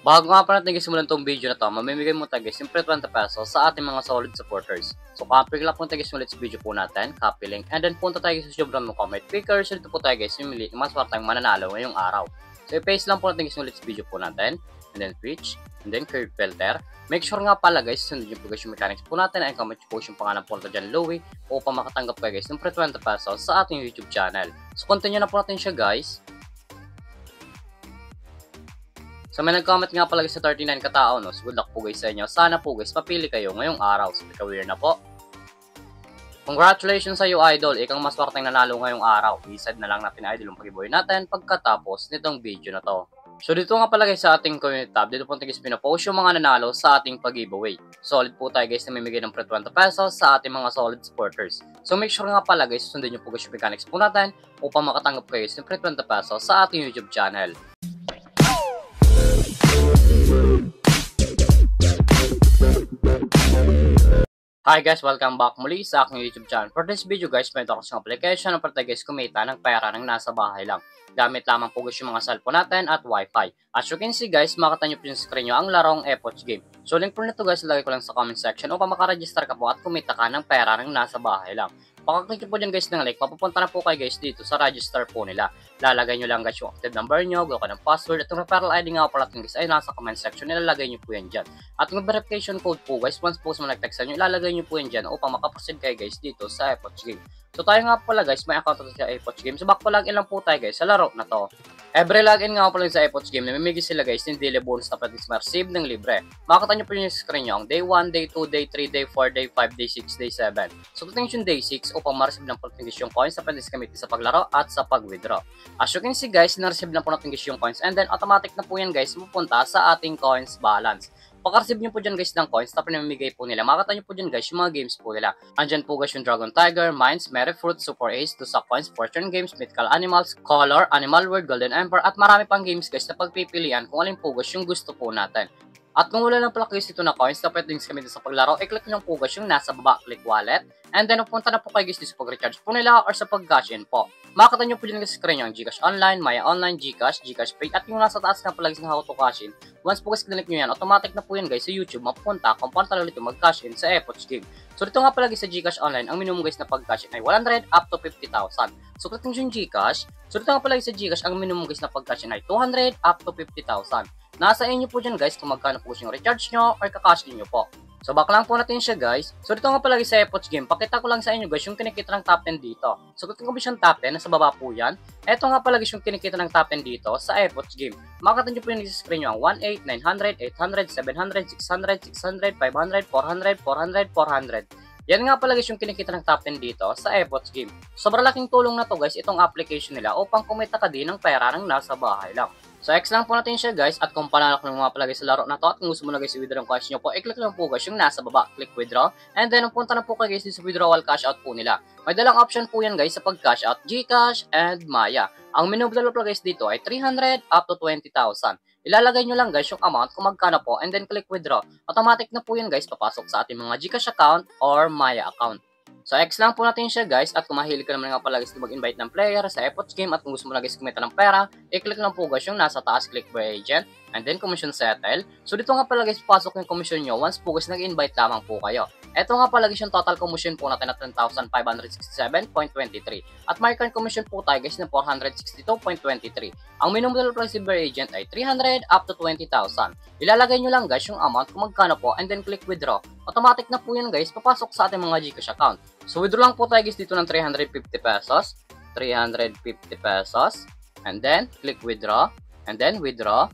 Bago nga pa natin simulan tong video na to, mamimigay mo tayo guys yung 20 pesos sa ating mga solid supporters. So copy lang po tayo guys ulit sa video po natin, copy link, and then punta tayo sa sobrang comment picker. So dito po tayo guys yung mili, mas wartang mananalo ngayong araw. So i-paste lang po natin guys ulit sa video po natin, and then switch, and then curve filter. Make sure nga pala guys, sundin nyo po guys yung mechanics po natin, and comment po yung pangalan po natin dyan, Louie, upang makatanggap kayo guys ng 20 pesos sa ating YouTube channel. So continue na po natin siya guys. So may nag-comment nga pala sa 39 katao, no? So good luck po guys sa inyo. Sana po guys, papili kayo ngayong araw. So kawir na po. Congratulations sa iyo idol. Ikang mas warteng nanalo ngayong araw. I-send na lang natin idol yung pag-giveaway natin pagkatapos nitong video na to. So dito nga pala guys sa ating community tab, dito po guys pinapost yung mga nanalo sa ating pag-giveaway. Solid po tayo guys na mamimigay ng 20 pesos sa ating mga solid supporters. So make sure nga pala guys, sundin nyo po guys yung mechanics po natin upang makatanggap kayo ng 20 pesos sa ating YouTube channel. Hi guys, welcome back muli sa aking YouTube channel. For this video guys, may ito kasing application na para guys kumita ng pera ng nasa bahay lang. Gamit lamang po guys yung mga cellphone natin at wifi. As you can see guys, makita nyo po yung screen nyo ang larong Epoch Game. So link po nito guys, ilagay ko lang sa comment section upang makaregister ka po at kumita ka ng pera ng nasa bahay lang. Pakaklik po dyan guys ng link, mapupunta na po kayo guys dito sa register po nila. Lalagay nyo lang guys yung active number nyo, gawa ka ng password, at yung referral ID nga pala guys ay nasa comment section, nilalagay nyo po yan dyan. At yung verification code po guys, once po sa nag-text nyo, ilalagay nyo po yan dyan upang makaproceed kayo guys dito sa Epoch Game. So tayo nga pala guys, may account natin sa Epoch Game. So back po login lang po tayo guys sa laro na to. Every login nga pala sa Epoch Game, namimigay sila guys ng daily bonus na pwede ma-receive ng libre. Makikita nyo po yung screen nyo, ang day 1, day 2, day 3, day 4, day 5, day 6, day 7. So ito yung day 6 upang ma-receive ng yung coins na pwede gamitin sa paglaro at sa pag-withdraw. As you can see guys, na-receive na po natin guys yung coins, and then automatic na po yan guys pupunta sa ating coins balance. Pagka-receive nyo po dyan guys ng coins, tapos namimigay po nila, makikita nyo po dyan guys yung mga games po nila. Andyan po guys yung Dragon Tiger, Mines, Merry Fruit, Super Ace, Tusa Coins, Fortune Games, Mythical Animals, Color, Animal World, Golden Emperor, at marami pang games guys na pagpipilian kung alin po guys yung gusto po natin. At kung wala lang pala guys ito na coins na pwede gamitin sa paglaro, i-click nyo po guys yung nasa baba, click wallet. And then pupunta na po kayo guys dito sa pag-recharge po nila or sa pag-cash in po. Makikita nyo po dyan guys sa screen yung Gcash Online, Maya Online, Gcash, Gcash Pay, at yung nasa taas na pala guys na how to cash in. Once po guys click nyo yan, automatic na po yan guys sa YouTube mapupunta kung paano talaga ito mag-cash in sa Epoch Game. So dito nga pala guys sa Gcash Online, ang minimum guys na pag-cash in ay 100 up to 50,000. So click nyo yung Gcash. So dito nga pala guys sa Gcash, ang minimum guys na pag-cash in ay 200 up to 50,000. Nasa inyo po dyan guys kung magkano po yung recharge nyo or kakash in nyo po. So back lang po natin siya guys. So dito nga pala sa Epoch Game, pakita ko lang sa inyo guys yung kinikita ng top 10 dito. So kung ko yung top 10, nasa baba po yan. Eto nga pala guys yung kinikita ng top 10 dito sa Epoch Game. Makikita nyo po yung screen nyo ang 1, 8, 900, 800, 700, 600, 600, 500, 400, 400, 400. Yan nga pala guys yung kinikita ng top 10 dito sa Epoch Game. Sobrang laking tulong na to guys itong application nila upang kumita ka din ng pera ng nasa bahay lang. So X lang po natin siya guys, at kung panalo ko mga palagay sa laro na to at kung gusto mo na guys i-withdraw ang cash nyo po, i-click lang po guys yung nasa baba, click withdraw, and then punta na po kayo guys sa withdrawal cash out po nila. May dalang option po yan guys sa pag-cash out, Gcash and Maya. Ang minimum withdrawal po guys dito ay 300 up to 20,000. Ilalagay nyo lang guys yung amount kung magkano po, and then click withdraw. Automatic na po yan guys papasok sa ating mga Gcash account or Maya account. So X lang po natin siya guys, at kung mahilig ka naman nga pala guys na mag-invite ng player sa Epoch Game at kung gusto mo na guys kumita ng pera, i-click lang po guys yung nasa taas, click by agent, and then commission settle. So dito nga pala guys pasok yung commission nyo once po guys nag-invite lamang po kayo. Ito nga pala guys yung total commission po natin na 10,567.23. At may current commission po tayo guys na 462.23. Ang minimum price by agent ay 300 up to 20,000. Ilalagay nyo lang guys yung amount kung magkano po, and then click withdraw. Automatic na po yan guys papasok sa ating mga Gcash account. So withdraw lang po tayo guys dito ng 350 pesos, 350 pesos, and then click withdraw, and then withdraw.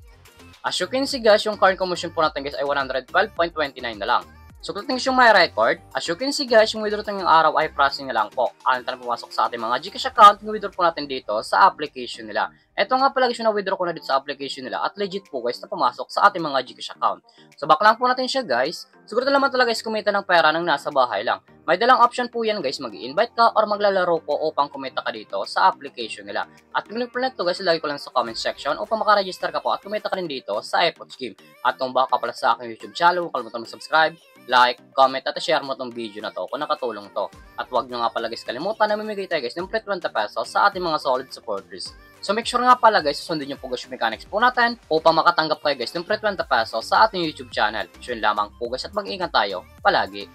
As you can see guys, yung current commission po natin guys ay 112.29 na lang. So click yung my record. As you can see guys, yung withdraw ng araw ay processing na lang po. Ano na pumasok sa ating mga Gcash account, yung withdraw po natin dito sa application nila. Ito nga pala guys yung na-withdraw ko na dito sa application nila, at legit po guys na pumasok sa ating mga Gcash account. So back lang po natin siya guys. Siguro naman talaga guys kumita ng pera ng nasa bahay lang. May dalang option po yan guys, mag-i-invite ka or maglalaro po upang kumita ka dito sa application nila. At kung link po nito guys, ilagay ko lang sa comment section upang makaregister ka po at kumita ka rin dito sa Epoch Game. At kung baka pala sa aking YouTube channel, huwag kalimutan mag-subscribe, like, comment, at share mo tong video na to kung nakatulong to. At huwag nyo nga pala guys kalimutan na mamimigay tayo guys ng 20 pesos sa ating mga solid supporters. So make sure nga pala guys, susundin yung Pugas Mechanics po natin upang makatanggap kayo guys ng pre 20 pesos sa ating YouTube channel. So yun lamang po guys at mag-ingat tayo palagi.